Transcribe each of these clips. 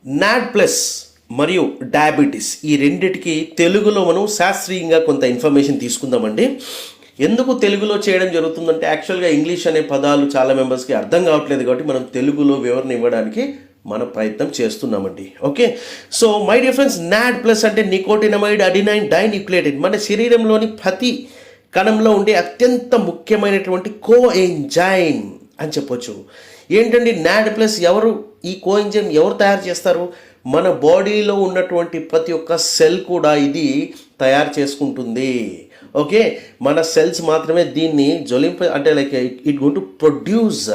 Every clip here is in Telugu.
నాడ్ ప్లస్ మరియు డయాబెటీస్ ఈ రెండిటికి తెలుగులో మనం శాస్త్రీయంగా కొంత ఇన్ఫర్మేషన్ తీసుకుందామండి. ఎందుకు తెలుగులో చేయడం జరుగుతుందంటే యాక్చువల్గా ఇంగ్లీష్ అనే పదాలు చాలా మెంబర్స్కి అర్థం కావట్లేదు కాబట్టి మనం తెలుగులో వివరణ ఇవ్వడానికి మన ప్రయత్నం చేస్తున్నామండి. Okay, so my dear friends, NAD plus అంటే నికోటినమైడ్ అడినైన్ డైన్యూక్లియేటైడ్ మన శరీరంలోని ప్రతి కణంలో ఉండే అత్యంత ముఖ్యమైనటువంటి కోఎంజైమ్ అని చెప్పొచ్చు. ఏంటండి నాడ్ ప్లస్? ఎవరు ఈ కోఎంజైమ్ ఎవరు తయారు చేస్తారు? మన బాడీలో ఉన్నటువంటి ప్రతి ఒక్క సెల్ కూడా ఇది తయారు చేసుకుంటుంది. ఓకే, మన సెల్స్ మాత్రమే దీన్ని అంటే like it going to produce.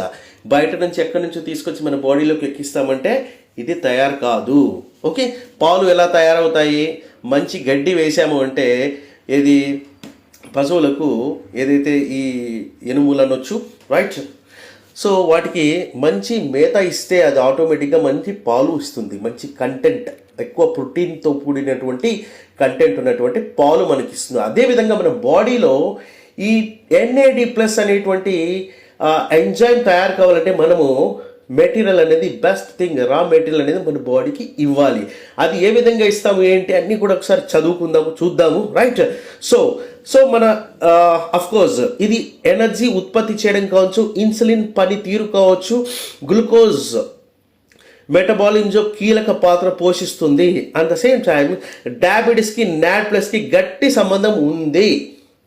బయట నుంచి ఎక్కడి నుంచో తీసుకొచ్చి మన బాడీలోకి ఎక్కిస్తామంటే ఇది తయారు కాదు. ఓకే, పాలు ఎలా తయారవుతాయి? మంచి గడ్డి వేసాము అంటే ఏది పశువులకు ఏదైతే ఈ ఎనుములు అనొచ్చు, రైట్? సో వాటికి మంచి మేత ఇస్తే అది ఆటోమేటిక్గా మంచి పాలు ఇస్తుంది. మంచి కంటెంట్, ఎక్కువ ప్రోటీన్తో కూడినటువంటి కంటెంట్ ఉన్నటువంటి పాలు మనకి ఇస్తుంది. అదేవిధంగా మన బాడీలో ఈ ఎన్ఏడి ప్లస్ అనేటువంటి ఎంజైమ్ తయారు కావాలంటే మనము మెటీరియల్ అనేది బెస్ట్ థింగ్, రా మెటీరియల్ అనేది మన బాడీకి ఇవ్వాలి. అది ఏ విధంగా ఇస్తాము ఏంటి అన్నీ కూడా ఒకసారి చదువుకుందాము, చూద్దాము, రైట్? సో మన అఫ్కోర్స్ ఇది ఎనర్జీ ఉత్పత్తి చేయడం కావచ్చు, ఇన్సులిన్ పనితీరు కావచ్చు, గ్లూకోజ్ మెటబాలిజంలో కీలక పాత్ర పోషిస్తుంది. అట్ ద సేమ్ టైం డయాబెటీస్కి నాడ్ ప్లస్కి గట్టి సంబంధం ఉంది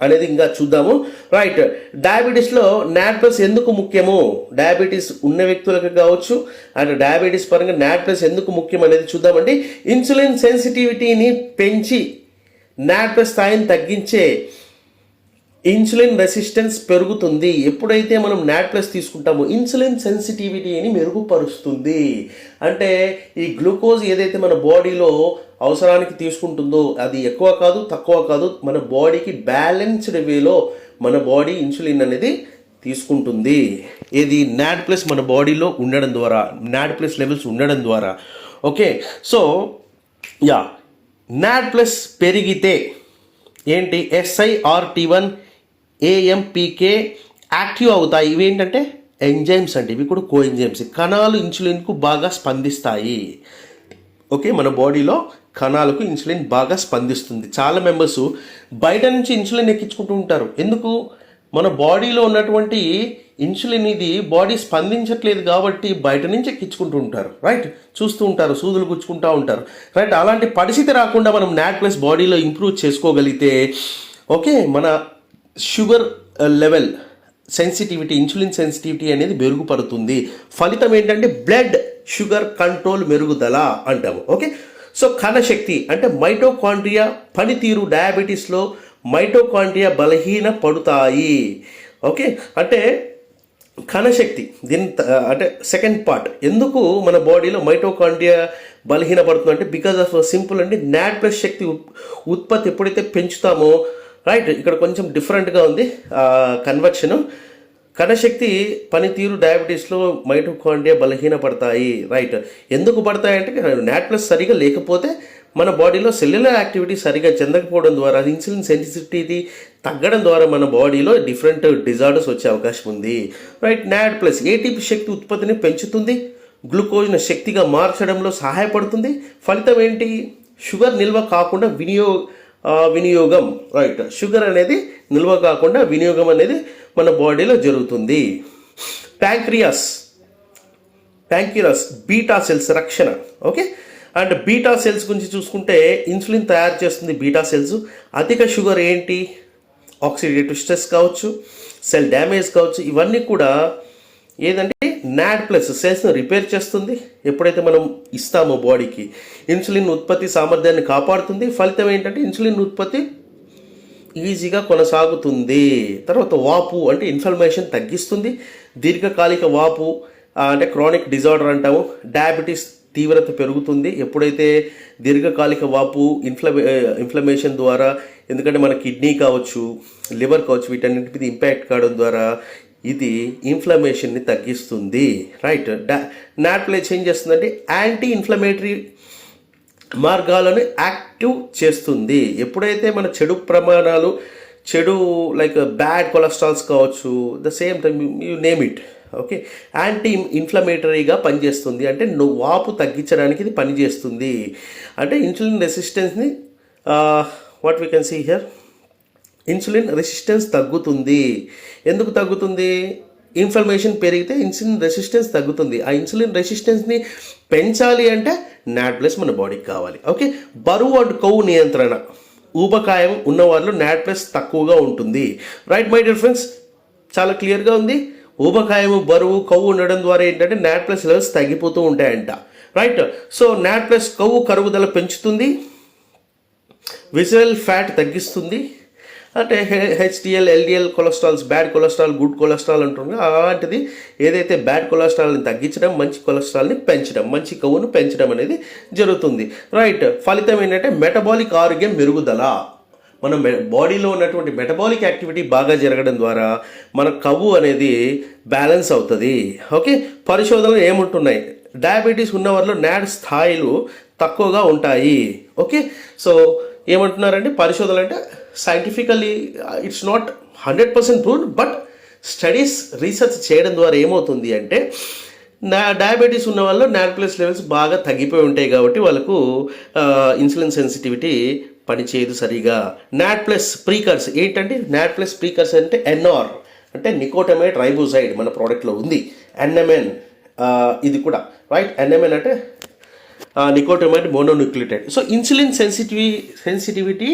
అనేది ఇంకా చూద్దాము, రైట్? డయాబెటీస్లో నాడ్ ప్లస్ ఎందుకు ముఖ్యము, డయాబెటీస్ ఉన్న వ్యక్తులకు కావచ్చు అండ్ డయాబెటీస్ పరంగా నాడ్ ప్లస్ ఎందుకు ముఖ్యం అనేది చూద్దామండి. ఇన్సులిన్ సెన్సిటివిటీని పెంచి నాడ్ ప్లస్ స్థాయిని తగ్గించే ఇన్సులిన్ రెసిస్టెన్స్ పెరుగుతుంది. ఎప్పుడైతే మనం నాడ్ ప్లస్ తీసుకుంటామో ఇన్సులిన్ సెన్సిటివిటీని మెరుగుపరుస్తుంది. అంటే ఈ గ్లూకోజ్ ఏదైతే మన బాడీలో అవసరానికి తీసుకుంటుందో అది ఎక్కువ కాదు, తక్కువ కాదు, మన బాడీకి బ్యాలెన్స్డ్ వేలో మన బాడీ ఇన్సులిన్ అనేది తీసుకుంటుంది. ఇది నాడ్ ప్లస్ మన బాడీలో ఉండడం ద్వారా, నాడ్ ప్లస్ లెవెల్స్ ఉండడం ద్వారా. ఓకే, సో నాడ్ ప్లస్ పెరిగితే ఏంటి? SIRT1 AMPK యాక్టివ్ అవుతాయి. ఇవి ఏంటంటే ఎంజైమ్స్ అంటే ఇవి కూడా కోఎంజైమ్స్. కణాలు ఇన్సులిన్కు బాగా స్పందిస్తాయి. ఓకే, మన బాడీలో కణాలకు ఇన్సులిన్ బాగా స్పందిస్తుంది. చాలా మెంబర్స్ బయట నుంచి ఇన్సులిన్ ఎక్కించుకుంటూ ఉంటారు. ఎందుకు? మన బాడీలో ఉన్నటువంటి ఇన్సులిన్ ఇది బాడీ స్పందించట్లేదు కాబట్టి బయట నుంచి ఎక్కించుకుంటూ ఉంటారు, రైట్? చూస్తూ ఉంటారు, సూదులు గుచ్చుకుంటూ ఉంటారు, రైట్? అలాంటి పరిస్థితి రాకుండా మనం నాడ్ ప్లస్ బాడీలో ఇంప్రూవ్ చేసుకోగలిగితే ఓకే, మన sugar level sensitivity, insulin sensitivity అనేది మెరుగుపడుతుంది. ఫలితం ఏంటంటే బ్లడ్ షుగర్ కంట్రోల్ మెరుగుదల అంటాము. ఓకే, సో కణశక్తి అంటే మైటోకాండ్రియా పనితీరు, డయాబెటీస్లో మైటోకాండ్రియా బలహీన పడుతాయి. ఓకే, అంటే కణశక్తి దీని అంటే సెకండ్ పార్ట్. ఎందుకు మన బాడీలో మైటోకాండ్రియా బలహీన పడుతుంది అంటే బికాజ్ ఆఫ్ సింపుల్ అండి, నాడ్ ప్లస్ శక్తి ఉత్పత్తి ఎప్పుడైతే పెంచుతామో, రైట్? ఇక్కడ కొంచెం డిఫరెంట్గా ఉంది కన్వర్షను. కణశక్తి పనితీరు డయాబెటీస్లో మైటోకాండ్రియా బలహీన పడతాయి, రైట్? ఎందుకు పడతాయి అంటే నాడ్ ప్లస్ సరిగా లేకపోతే మన బాడీలో సెల్యులర్ యాక్టివిటీ సరిగా చెందకపోవడం ద్వారా, ఇన్సులిన్ సెన్సిటివిటీ తగ్గడం ద్వారా మన బాడీలో డిఫరెంట్ డిజార్డర్స్ వచ్చే అవకాశం ఉంది, రైట్? నాడ్ ప్లస్ ATP శక్తి ఉత్పత్తిని పెంచుతుంది, గ్లూకోజ్ను శక్తిగా మార్చడంలో సహాయపడుతుంది. ఫలితం ఏంటి? షుగర్ నిల్వ కాకుండా వినియోగం, రైట్? షుగర్ అనేది నిల్వ కాకుండా వినియోగం అనేది మన బాడీలో జరుగుతుంది. ప్యాంక్రియాస్ బీటా సెల్స్ రక్షణ. ఓకే, అండ్ బీటా సెల్స్ గురించి చూసుకుంటే ఇన్సులిన్ తయారు చేస్తుంది బీటా సెల్స్. అధిక షుగర్ ఏంటి? ఆక్సిడేటివ్ స్ట్రెస్ కావచ్చు, సెల్ డ్యామేజ్ కావచ్చు, ఇవన్నీ కూడా ఏదంటే నాడ్ ప్లస్ సెల్స్ను రిపేర్ చేస్తుంది. ఎప్పుడైతే మనం ఇస్తామో బాడీకి ఇన్సులిన్ ఉత్పత్తి సామర్థ్యాన్ని కాపాడుతుంది. ఫలితం ఏంటంటే ఇన్సులిన్ ఉత్పత్తి ఈజీగా కొనసాగుతుంది. తర్వాత వాపు అంటే ఇన్ఫ్లమేషన్ తగ్గిస్తుంది. దీర్ఘకాలిక వాపు అంటే క్రానిక్ డిజార్డర్ అంటాము. డయాబెటీస్ తీవ్రత పెరుగుతుంది ఎప్పుడైతే దీర్ఘకాలిక వాపు ఇన్ఫ్లమేషన్ ద్వారా, ఎందుకంటే మన కిడ్నీ కావచ్చు, లివర్ కావచ్చు, వీటన్నిటి మీద ఇంపాక్ట్ కావడం ద్వారా ఇది ఇన్ఫ్లమేషన్ని తగ్గిస్తుంది, రైట్? నాడ్ ప్లస్ ఏం చేస్తుందంటే యాంటీ ఇన్ఫ్లమేటరీ మార్గాలను యాక్టివ్ చేస్తుంది. ఎప్పుడైతే మన చెడు ప్రమాణాలు, చెడు లైక్ బ్యాడ్ కొలెస్ట్రాల్స్ కావచ్చు, the same time you name it, okay, anti ఇన్ఫ్లమేటరీగా పనిచేస్తుంది, అంటే వాపు తగ్గించడానికి ఇది పనిచేస్తుంది. అంటే ఇన్సులిన్ రెసిస్టెన్స్ని what we can see here, insulin resistance తగ్గుతుంది. ఎందుకు తగ్గుతుంది? ఇన్ఫ్లమేషన్ పెరిగితే ఇన్సులిన్ రెసిస్టెన్స్ తగ్గుతుంది. ఆ ఇన్సులిన్ రెసిస్టెన్స్ని పెంచాలి అంటే నాట్ ప్లస్ మన బాడీకి కావాలి. ఓకే, బరువు అండ్ కొవ్వు నియంత్రణ, ఊబకాయం ఉన్నవారిలో నాట్ ప్లస్ తక్కువగా ఉంటుంది. రైట్ మై డియర్ ఫ్రెండ్స్, చాలా క్లియర్గా ఉంది. ఊబకాయము, బరువు, కొవ్వు ఉండడం ద్వారా ఏంటంటే నాట్ ప్లస్ లెవెల్స్ తగ్గిపోతూ ఉంటాయంట. రైట్, సో నాట్ ప్లస్ కొవ్వు కరుగుదల పెంచుతుంది, విజువల్ ఫ్యాట్ తగ్గిస్తుంది. అంటే HDL, LDL cholesterols, bad cholesterol, good cholesterol అంటున్నాం, అలాంటిది ఏదైతే బ్యాడ్ కొలెస్ట్రాల్ని తగ్గించడం, మంచి కొలెస్ట్రాల్ని పెంచడం, మంచి కొవ్వును పెంచడం అనేది జరుగుతుంది. రైట్, ఫలితం ఏంటంటే మెటబాలిక్ ఆరోగ్యం మెరుగుదల. మన బాడీలో ఉన్నటువంటి మెటబాలిక్ యాక్టివిటీ బాగా జరగడం ద్వారా మన కొవ్వు అనేది బ్యాలెన్స్ అవుతుంది. ఓకే, పరిశోధనలు ఏముంటున్నాయి, డయాబెటీస్ ఉన్నవారిలో నాట్ స్థాయిలు తక్కువగా ఉంటాయి. ఓకే, సో ఏమంటున్నారంటే పరిశోధనలు అంటే scientifically it's not 100% proved, but studies research చేయడం ద్వారా ఏమవుతుంది అంటే డయాబెటీస్ ఉన్న వాళ్ళు నాట్ ప్లస్ లెవెల్స్ బాగా తగ్గిపోయి ఉంటాయి కాబట్టి వాళ్ళకు ఇన్సులిన్ సెన్సిటివిటీ పనిచేయదు సరిగా. నాట్ ప్లస్ ప్రీకర్స్ ఏంటంటే, నాట్ ప్లస్ ప్రీకర్స్ అంటే ఎన్ఆర్ అంటే నికోటమైడ్ రైబోజైడ్ మన ప్రోడక్ట్లో ఉంది. ఎన్ఎంఎన్ ఇది కూడా రైట్, ఎన్ఎంఎన్ అంటే nicotinamide mononucleotide. So insulin sensitivity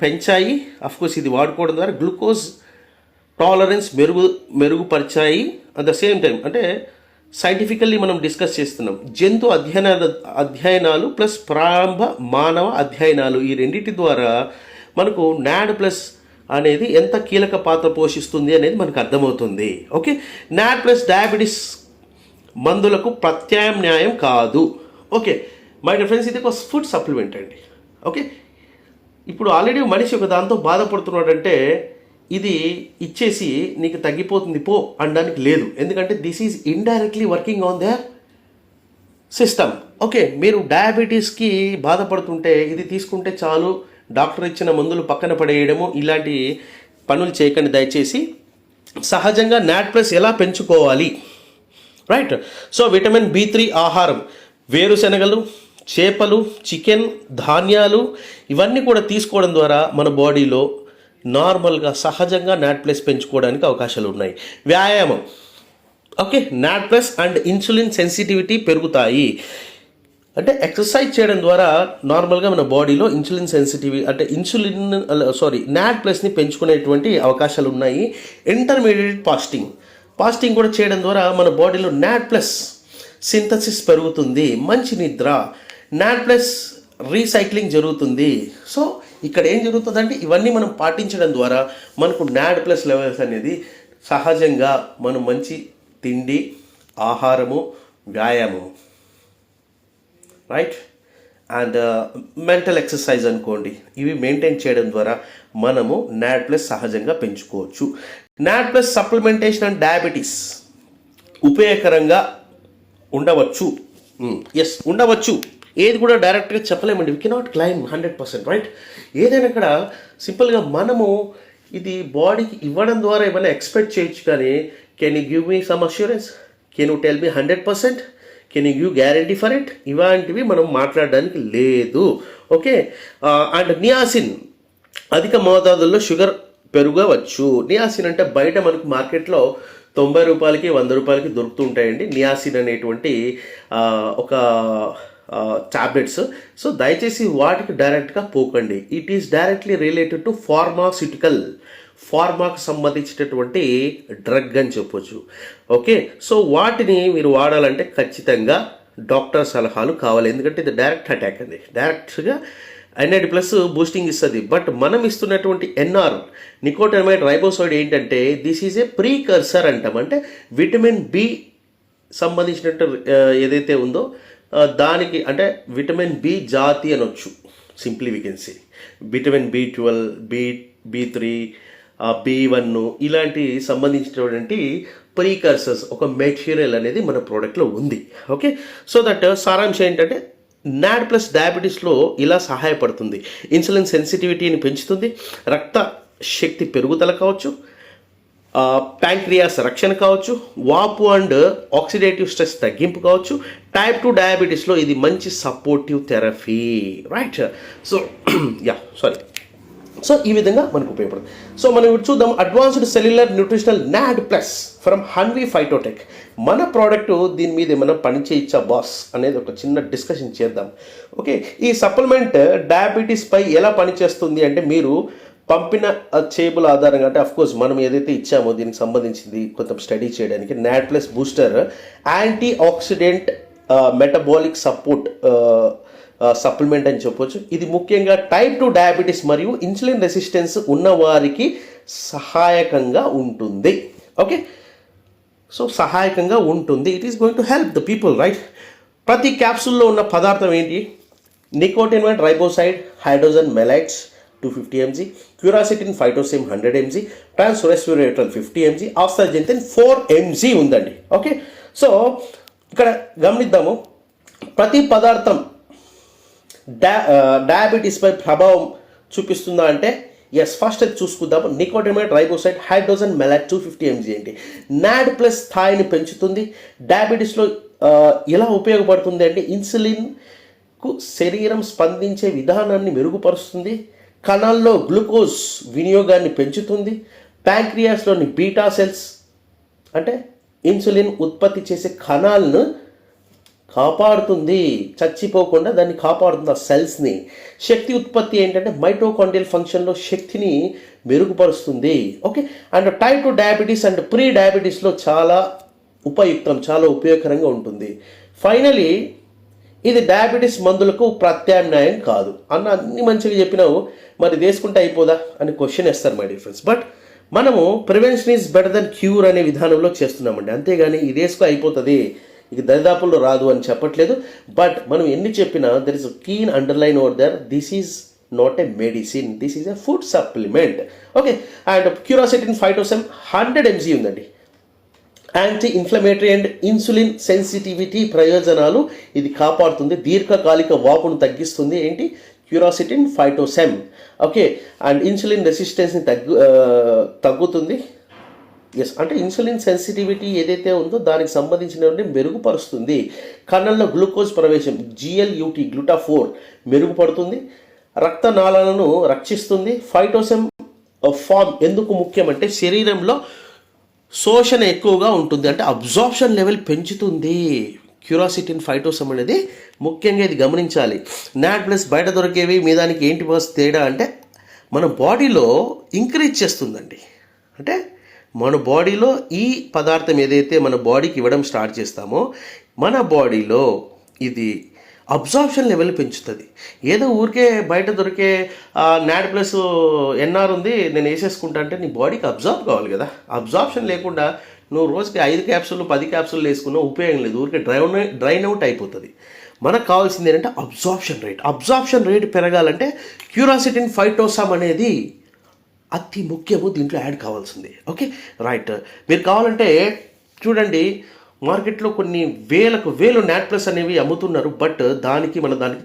పెంచాయి. అఫ్కోర్స్ ఇది వాడుకోవడం ద్వారా గ్లూకోజ్ టాలరెన్స్ మెరుగుపరిచాయి. అట్ ద సేమ్ టైం అంటే సైంటిఫికల్లీ మనం డిస్కస్ చేస్తున్నాం. జంతు అధ్యయనాలు ప్లస్ ప్రారంభ మానవ అధ్యయనాలు, ఈ రెండింటి ద్వారా మనకు నాడ్ ప్లస్ అనేది ఎంత కీలక పాత్ర పోషిస్తుంది అనేది మనకు అర్థమవుతుంది. ఓకే, నాడ్ ప్లస్ డయాబెటీస్ మందులకు ప్రత్యామ్నాయం కాదు. ఓకే మై డియర్ ఫ్రెండ్స్, ఇది ఒక ఫుడ్ సప్లిమెంట్ అండి. ఓకే, ఇప్పుడు ఆల్రెడీ మనిషి ఒక దాంతో బాధపడుతున్నాడంటే ఇది ఇచ్చేసి నీకు తగ్గిపోతుంది పో అనడానికి లేదు. ఎందుకంటే this is indirectly working on their system. Okay, మీరు డయాబెటీస్కి బాధపడుతుంటే ఇది తీసుకుంటే చాలు, డాక్టర్ ఇచ్చిన మందులు పక్కన పడేయడము ఇలాంటి పనులు చేయకండి దయచేసి. సహజంగా నాట్ ప్లస్ ఎలా పెంచుకోవాలి? రైట్, సో విటమిన్ B3 ఆహారం, వేరుశనగలు, చేపలు, చికెన్, ధాన్యాలు ఇవన్నీ కూడా తీసుకోవడం ద్వారా మన బాడీలో నార్మల్గా సహజంగా నాట్ ప్లస్ పెంచుకోవడానికి అవకాశాలు ఉన్నాయి. వ్యాయామం, okay, not plus and insulin sensitivity పెరుగుతాయి. అంటే ఎక్సర్సైజ్ చేయడం ద్వారా నార్మల్గా మన బాడీలో ఇన్సులిన్ సెన్సిటివిటీ అంటే నాట్ ప్లస్ని పెంచుకునేటువంటి అవకాశాలు ఉన్నాయి. ఇంటర్మీడియట్ ఫాస్టింగ్ కూడా చేయడం ద్వారా మన బాడీలో నాట్ ప్లస్ సింథసిస్ పెరుగుతుంది. మంచి నిద్ర, నాట్ ప్లస్ రీసైక్లింగ్ జరుగుతుంది. సో ఇక్కడ ఏం జరుగుతుందంటే ఇవన్నీ మనం పాటించడం ద్వారా మనకు నాట్ ప్లస్ లెవెల్స్ అనేది సహజంగా మనం మంచి తిండి, ఆహారము, వ్యాయామం, రైట్, అండ్ మెంటల్ ఎక్సర్సైజ్ అనుకోండి, ఇవి మెయింటైన్ చేయడం ద్వారా మనము నాట్ ప్లస్ సహజంగా పెంచుకోవచ్చు. నాట్ ప్లస్ సప్లిమెంటేషన్ అండ్ డయాబెటీస్ ఉపయోగకరంగా ఉండవచ్చు. ఉండవచ్చు, ఏది కూడా డైరెక్ట్గా చెప్పలేమండి. We cannot claim 100%, right. ఏదైనా ఇక్కడ సింపుల్గా మనము ఇది బాడీకి ఇవ్వడం ద్వారా ఏమైనా ఎక్స్పెక్ట్ చేయొచ్చు, కానీ can you give me some assurance, can you tell me 100%, can you give guarantee for it? ఇలాంటివి మనం మాట్లాడడానికి లేదు. ఓకే, అండ్ నియాసిన్ అధిక మోతాదుల్లో షుగర్ పెరగవచ్చు. నియాసిన్ అంటే బయట మనకు మార్కెట్లో 90 రూపాయలకి 100 రూపాయలకి దొరుకుతుంటాయండి నియాసిన్ అనేటువంటి ఒక టాబ్లెట్స్. సో దయచేసి వాటికి డైరెక్ట్గా పోకండి. It is directly related to ఫార్మాకు సంబంధించినటువంటి డ్రగ్ అని చెప్పొచ్చు. ఓకే, సో వాటిని మీరు వాడాలంటే ఖచ్చితంగా డాక్టర్ సలహాలు కావాలి. ఎందుకంటే ఇది డైరెక్ట్ అటాక్ అండి, డైరెక్ట్గా NAD+ బూస్టింగ్ ఇస్తుంది. బట్ మనం ఇస్తున్నటువంటి NR నికోటమైడ్ రైబోసైడ్ ఏంటంటే దిస్ ఈజ్ ఏ ప్రీకర్సర్ అంటాం. అంటే విటమిన్ B సంబంధించినట్టు ఏదైతే ఉందో దానికి అంటే విటమిన్ B జాతి అనొచ్చు. Simply we can say vitamin B12, B3, B1 ఇలాంటి సంబంధించినటువంటి ప్రీకర్సర్స్ ఒక మెటీరియల్ అనేది మన ప్రోడక్ట్లో ఉంది. ఓకే, సో దట్ సారాంశం ఏంటంటే నాట్ ప్లస్ డయాబెటీస్లో ఇలా సహాయపడుతుంది. ఇన్సులిన్ సెన్సిటివిటీని పెంచుతుంది, రక్త శక్తి పెరుగుదల కావచ్చు, ప్యాంక్రియాస్ రక్షణ కావచ్చు, వాపు అండ్ ఆక్సిడేటివ్ స్ట్రెస్ తగ్గింపు కావచ్చు. టైప్ 2 డయాబెటీస్లో ఇది మంచి supportive therapy, right. So so ఈ విధంగా మనకు ఉపయోగపడుతుంది. సో మనం ఇప్పుడు చూద్దాం advanced cellular nutritional NAD plus from Hanvi Phytotech. మన ప్రోడక్ట్ దీని మీద ఏమైనా పని చేయొచ్చా బాస్ అనేది ఒక చిన్న డిస్కషన్ చేద్దాం. ఓకే, ఈ సప్లిమెంట్ డయాబెటీస్పై ఎలా పనిచేస్తుంది అంటే మీరు పంపిన చేబుల ఆధారంగా, అంటే అఫ్కోర్స్ మనం ఏదైతే ఇచ్చామో దీనికి సంబంధించింది కొంచెం స్టడీ చేయడానికి NAD plus booster antioxidant metabolic support supplement అని చెప్పొచ్చు. ఇది ముఖ్యంగా టైప్ 2 డయాబెటీస్ మరియు ఇన్సులిన్ రెసిస్టెన్స్ ఉన్నవారికి సహాయకంగా ఉంటుంది. ఓకే, సో సహాయకంగా ఉంటుంది. It is going to help the people, right. ప్రతి క్యాప్సూల్లో ఉన్న పదార్థం ఏంటి? Nicotinamide riboside hydrogen malates 250 mg, quercetin phytosome 100 mg, trans resveratrol 50 mg, astaxanthin 4 mg ఉందండి. ఓకే, సో ఇక్కడ గమనిద్దాము ప్రతి పదార్థం డయాబెటీస్పై ప్రభావం చూపిస్తుందా అంటే ఎస్. ఫస్ట్ అది చూసుకుందాము. నికోటినమైడ్ రైబోసైడ్ హైడ్రోజన్ మెలైట్ 250 mg ఏంటి? నాడ్ ప్లస్ స్థాయిని పెంచుతుంది. డయాబెటీస్లో ఎలా ఉపయోగపడుతుంది అంటే ఇన్సులిన్కు శరీరం స్పందించే విధానాన్ని మెరుగుపరుస్తుంది, కణాల్లో గ్లూకోజ్ వినియోగాన్ని పెంచుతుంది, ప్యాంక్రియాస్లోని బీటా సెల్స్ అంటే ఇన్సులిన్ ఉత్పత్తి చేసే కణాలను కాపాడుతుంది, చచ్చిపోకుండా దాన్ని కాపాడుతుంది ఆ సెల్స్ని. శక్తి ఉత్పత్తి ఏంటంటే మైటోకాండ్రియల్ ఫంక్షన్లో శక్తిని మెరుగుపరుస్తుంది. Okay, and type 2 diabetes and pre డయాబెటీస్లో చాలా ఉపయుక్తం, చాలా ఉపయోగకరంగా ఉంటుంది. ఫైనలీ ఇది డయాబెటీస్ మందులకు ప్రత్యామ్నాయం కాదు అన్ని మంచిగా చెప్పినావు, మరి తీసుకుంటే అయిపోదా అని క్వశ్చన్ వేస్తారు మై డియర్ ఫ్రెండ్స్. బట్ మనము prevention is better then cure అనే విధానంలో చేస్తున్నామండి. అంతేగాని ఇది వేసుకో అయిపోతుంది, ఇక దరిదాపుల్లో రాదు అని చెప్పట్లేదు. బట్ మనం ఎన్ని చెప్పినా there is keen underline over there, this is not a medicine, this is a food supplement. Okay, and quercetin phytosome 100 mg ఉందండి. Anti inflammatory and insulin sensitivity ప్రయోజనాలు ఇది కాపాడుతుంది, దీర్ఘకాలిక వాపును తగ్గిస్తుంది. ఏంటి? Quercetin phytosome. Okay, and insulin రెసిస్టెన్స్ని తగ్గుతుంది. ఎస్, అంటే ఇన్సులిన్ సెన్సిటివిటీ ఏదైతే ఉందో దానికి సంబంధించినటువంటి మెరుగుపరుస్తుంది. కణంలో గ్లూకోజ్ ప్రవేశం GLUT గ్లూటాఫోర్ మెరుగుపడుతుంది, రక్తనాళాలను రక్షిస్తుంది. ఫైటోసెమ్ ఫామ్ ఎందుకు ముఖ్యమంటే శరీరంలో శోషణ ఎక్కువగా ఉంటుంది, అంటే అబ్జార్ప్షన్ లెవెల్ పెంచుతుంది. క్యూరాసిటిన్ ఫైటోసమ్ అనేది ముఖ్యంగా ఇది గమనించాలి. నాడ్ ప్లస్ బయట దొరికేవి మీ దానికి ఏంటి బాస్ తేడా అంటే మన బాడీలో ఇంక్రీజ్ చేస్తుందండి. అంటే మన బాడీలో ఈ పదార్థం ఏదైతే మన బాడీకి ఇవ్వడం స్టార్ట్ చేస్తామో మన బాడీలో ఇది అబ్జార్ప్షన్ లెవెల్ పెంచుతుంది. ఏదో ఊరికే బయట దొరికే నాడ్ ప్లస్ ఎన్ఆర్ ఉంది నేను వేసేసుకుంటా అంటే నీ బాడీకి అబ్జార్బ్ కావాలి కదా. అబ్జార్ప్షన్ లేకుండా నువ్వు రోజుకి 5 క్యాప్సూల్ 10 క్యాప్సూల్ వేసుకున్నా ఉపయోగం లేదు, ఊరికే డ్రైన్ అవుట్ అయిపోతుంది. మనకు కావాల్సింది ఏంటంటే అబ్జార్ప్షన్ రేట్ పెరగాలంటే క్యూరాసిటిన్ ఫైటోసమ్ అనేది అతి ముఖ్యము, దీంట్లో యాడ్ కావాల్సింది. Okay, right. మీరు కావాలంటే చూడండి, మార్కెట్లో కొన్ని వేలు నాడ్ ప్లస్ అనేవి అమ్ముతున్నారు, బట్ దానికి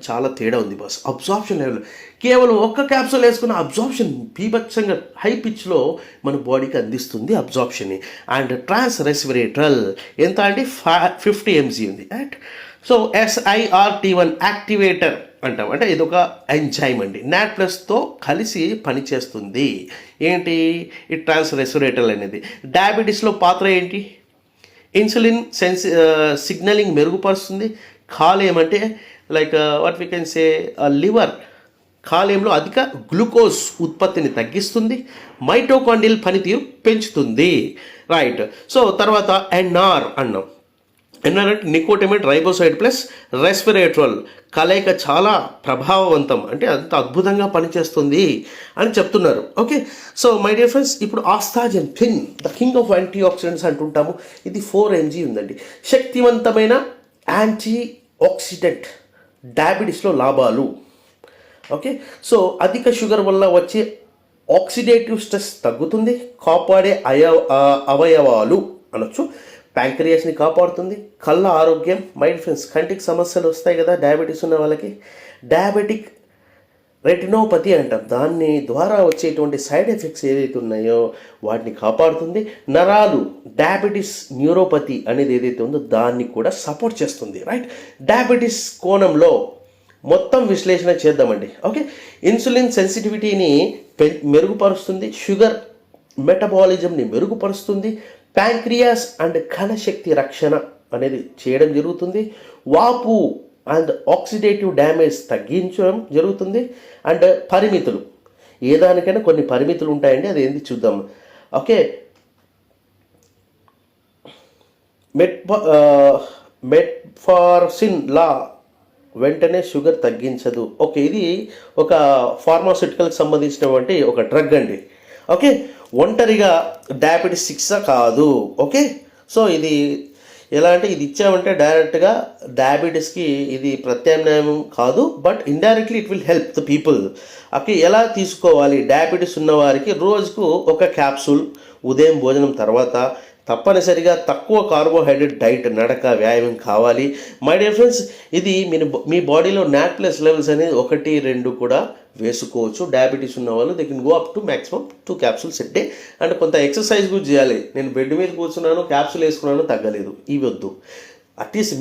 చాలా తేడా ఉంది బాస్. అబ్జార్ప్షన్ లెవెల్ కేవలం ఒక్క క్యాప్సూల్ వేసుకున్న అబ్జార్ప్షన్ బీభత్సంగా హై పిచ్లో మన బాడీకి అందిస్తుంది అబ్జార్ప్షన్ని. అండ్ ట్రాన్స్రెస్విరేట్రల్ ఎంత అంటే 50 mg ఉంది. రైట్. సో SIRT1 యాక్టివేటర్ అంటాం, అంటే ఇది ఒక ఎంజైమ్ అండి, నాడ్ ప్లస్తో కలిసి పనిచేస్తుంది. ఏంటి ఈ ట్రాన్స్రెస్విరేట్రల్ అనేది? డయాబెటీస్లో పాత్ర ఏంటి? ఇన్సులిన్ సిగ్నలింగ్ మెరుగుపరుస్తుంది. కాలేయం అంటే like what we can say liver, కాలేయంలో అధిక గ్లూకోజ్ ఉత్పత్తిని తగ్గిస్తుంది, మైటోకాండ్రియల్ పనితీరు పెంచుతుంది. రైట్. సో తర్వాత NR అన్నాం. NR అంటే నికోటినమైడ్ రైబోసైడ్ ప్లస్ రెస్విరేట్రల్ కలయిక చాలా ప్రభావవంతం, అంటే అంత అద్భుతంగా పనిచేస్తుంది అని చెప్తున్నారు. Okay, so my dear friends, ఇప్పుడు astaxanthin the king of antioxidants అంటుంటాము. ఇది 4 mg ఉందండి. శక్తివంతమైన యాంటీ ఆక్సిడెంట్, డయాబెటీస్లో లాభాలు. ఓకే, సో అధిక షుగర్ వల్ల వచ్చే ఆక్సిడేటివ్ స్ట్రెస్ తగ్గుతుంది, కాపాడే అవయవాలు అనొచ్చు. ప్యాంక్రియాస్ని కాపాడుతుంది, కళ్ళ ఆరోగ్యం. మై ఫ్రెండ్స్, కంటికి సమస్యలు వస్తాయి కదా డయాబెటీస్ ఉన్న వాళ్ళకి. డయాబెటిక్ రెటినోపతి అంటాం. దాన్ని ద్వారా వచ్చేటువంటి సైడ్ ఎఫెక్ట్స్ ఏదైతే ఉన్నాయో వాటిని కాపాడుతుంది. నరాలు డయాబెటీస్ న్యూరోపతి అనేది ఏదైతే ఉందో దాన్ని కూడా సపోర్ట్ చేస్తుంది. రైట్, డయాబెటీస్ కోణంలో మొత్తం విశ్లేషణ చేద్దామండి. ఓకే, ఇన్సులిన్ సెన్సిటివిటీని మెరుగుపరుస్తుంది, షుగర్ మెటబాలిజంని మెరుగుపరుస్తుంది, ప్యాంక్రియాస్ అండ్ కణశక్తి రక్షణ అనేది చేయడం జరుగుతుంది, వాపు అండ్ ఆక్సిడేటివ్ డ్యామేజ్ తగ్గించడం జరుగుతుంది. అండ్ పరిమితులు, ఏ దానికైనా కొన్ని పరిమితులు ఉంటాయండి, అది ఏంటి చూద్దాం. ఓకే, మెట్ఫార్సిన్ లా వెంటనే షుగర్ తగ్గించదు. ఓకే, ఇది ఒక ఫార్మాస్యూటికల్కి సంబంధించినటువంటి ఒక డ్రగ్ అండి. ఓకే, ఒంటరిగా డయాబెటీస్ శిక్ష కాదు. ఓకే, సో ఇది ఎలా అంటే ఇది ఇచ్చామంటే డైరెక్ట్గా డయాబెటీస్కి ఇది ప్రత్యామ్నాయం కాదు, but indirectly it will help the people. Okay, ఎలా తీసుకోవాలి? డయాబెటీస్ ఉన్నవారికి రోజుకు ఒక క్యాప్సూల్ ఉదయం భోజనం తర్వాత, తప్పనిసరిగా తక్కువ కార్బోహైడ్రేట్ డైట్, నడక, వ్యాయామం కావాలి. మై డియర్ ఫ్రెండ్స్, ఇది మీ బాడీలో నాట్ప్లస్ లెవెల్స్ అనేది 1-2 కూడా వేసుకోవచ్చు. డయాబెటీస్ ఉన్న వాళ్ళు they can go up to maximum 2 capsules a day. And కొంత ఎక్సర్సైజ్ కూడా చేయాలి. నేను బెడ్ మీద కూర్చున్నాను, క్యాప్సూల్ వేసుకున్నాను, తగ్గలేదు, ఇవి వద్దు. అట్లీస్ట్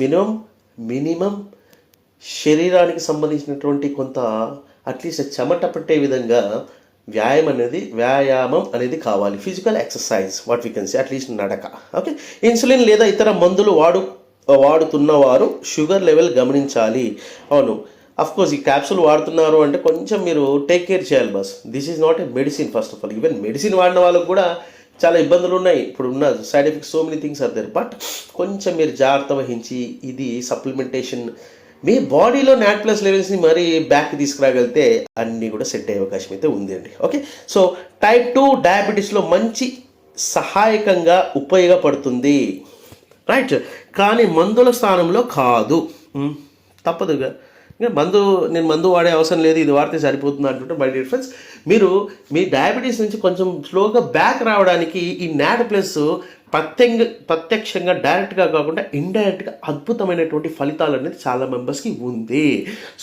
మినిమం శరీరానికి సంబంధించినటువంటి కొంత అట్లీస్ట్ చెమట పట్టే విధంగా వ్యాయామం అనేది కావాలి. Physical exercise, what we can say, at least నడక. ఓకే, ఇన్సులిన్ లేదా ఇతర మందులు వాడుతున్నవారు షుగర్ లెవెల్ గమనించాలి. అవును, కోర్స్ ఈ క్యాప్సూల్ వాడుతున్నారు అంటే కొంచెం మీరు టేక్ కేర్ చేయాలి బస్. This is not a medicine. First of all, even medicine వాడిన వాళ్ళకు కూడా చాలా ఇబ్బందులు ఉన్నాయి. ఇప్పుడు ఉన్న side effects, so many things are there. But కొంచెం మీరు జాగ్రత్త వహించి ఇది సప్లిమెంటేషన్ మీ బాడీలో నాట్ప్లస్ లెవెల్స్ని మరీ బ్యాక్ తీసుకురాగలిగితే అన్నీ కూడా సెట్ అయ్యే అవకాశం అయితే ఉంది అండి. ఓకే, సో టైప్ 2 డయాబెటీస్లో మంచి సహాయకంగా ఉపయోగపడుతుంది. రైట్, కానీ మందుల స్థానంలో కాదు. తప్పదుగా, నేను మందు వాడే అవసరం లేదు, ఇది వాడితే సరిపోతుంది అంటుంటే మై డియర్ ఫ్రెండ్స్, మీరు మీ డయాబెటీస్ నుంచి కొంచెం స్లోగా బ్యాక్ రావడానికి ఈ నాట్ప్లస్ ప్రత్యక్షంగా డైరెక్ట్గా కాకుండా ఇండైరెక్ట్గా అద్భుతమైనటువంటి ఫలితాలు అనేది చాలా మెంబర్స్కి ఉంది.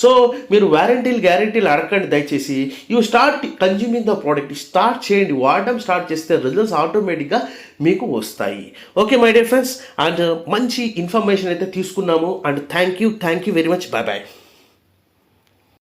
సో మీరు గ్యారంటీలు అడగండి దయచేసి. You start consuming the product, start చేయండి, వాడడం స్టార్ట్ చేస్తే రిజల్ట్స్ ఆటోమేటిక్గా మీకు వస్తాయి. Okay my dear friends, and మంచి ఇన్ఫర్మేషన్ అయితే తీసుకున్నాము. And thank you very much. Bye.